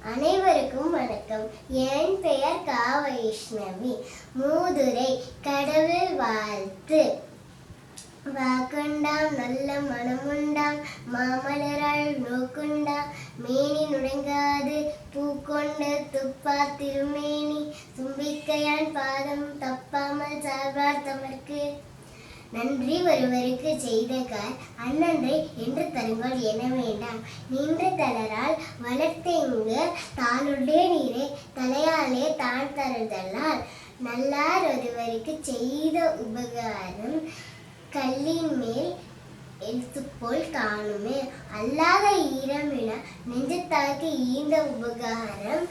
அனைவருக்கும் வணக்கம். என் பெயர் கா. வைஷ்ணவி. மூதுரை கடவுள் வாழ்த்து. வாக்குண்டாம் நல்ல மனமுண்டாம் மாமலரால் நோக்குண்டாம் மேனி நுடங்காது பூக்கொண்டு துப்பா திருமேனி தும்பிக்கையான் பாதம் தப்பாமல் சார்பார் தமர்க்கு. நன்றி ஒருவருக்கு செய்தகார் அந்நன்றை என்று தருங்கள் என வேண்டாம். நின்று தளரால் வளர்த்தெங்கு தானுடைய நீரை தலையாலே தான் தருதலால் நல்லார் ஒருவருக்கு செய்த உபகாரம் கல்லின் மேல் எழுத்துப்போல் காணுமே. அல்லாத ஈரமிழ நெஞ்சத்தாக்கு ஈந்த உபகாரம்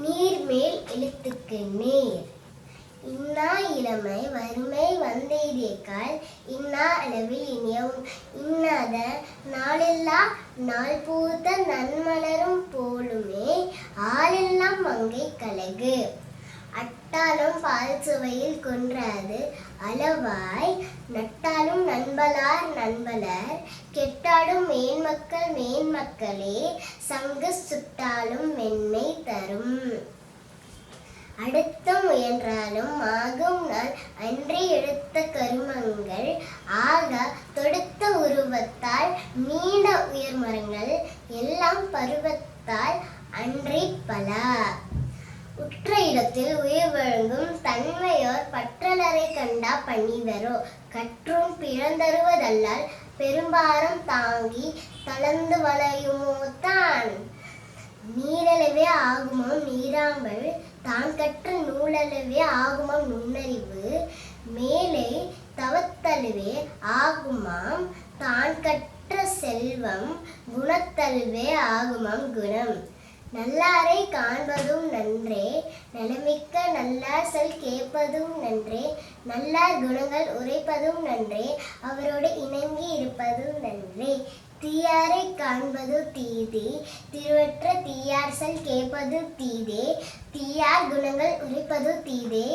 நீர் மேல் எழுத்துக்கு நேர். இன்னா இளமை வறுமை வந்தெய்தியக்கால் இன்னா அளவில் இனியவும் இன்னாத நாளெல்லா நாள் பூத்த நன்மலரும் போலுமே ஆளெல்லாம் மங்கை கலகு. அட்டாலும் பால் சுவையில் கொன்றாது அளவாய் நட்டாலும் நண்பலார் நண்பலர் கெட்டாடும் மேன்மக்கள் மேன்மக்களே சங்கு சுட்டாலும் மென்மை தரும். அடுத்த முயன்றாலும் ஆகும் நாள் அன்றி எடுத்த கருமங்கள் ஆக தொடுத்த உருவத்தால் நீண்ட உயர்மரங்கள் எல்லாம் பருவத்தால் அன்றி பல. உற்ற இடத்தில் உயிர் வழங்கும் தன்மையோர் பற்றலரை கண்டா பணிதரோ கற்றும் பிறந்தருவதல்லால் பெரும்பாரம் தாங்கி தளர்ந்து வளையுமோ தான். நீரளவே ஆகுமாம் நீராம்பல் தான் கற்ற நூலளவே ஆகுமாம் நுண்ணறிவு மேலே தவத்தழுவே ஆகுமாம் தான் கற்ற செல்வம் குணத்தழுவே ஆகுமாம் குணம். நல்லாரை காண்பதும் நன்றே நலமிக்க நல்லார் சொல் கேட்பதும் நன்றே நல்லார் குணங்கள் உரைப்பதும் நன்றே அவரோடு இணங்கி இருப்பதும் நன்றே. தீயாரை காண்பது தீதே திருவற்ற தீயார் சொல் கேட்பது தீதே தீயார் குணங்கள் உரைப்பது தீதே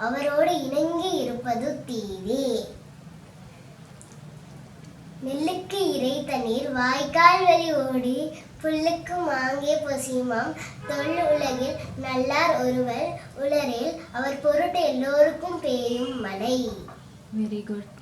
அவரோடு இணங்கி இருப்பது தீதே. நெல்லுக்கு இறை தண்ணீர் வாய்க்கால் வழி ஓடி புல்லுக்கு மாங்கே பொசியுமாம் தொல் உலகில் நல்லார் ஒருவர் உளரேல் அவர் பொருட்டு எல்லோருக்கும் பெய்யும் மழை. Very good.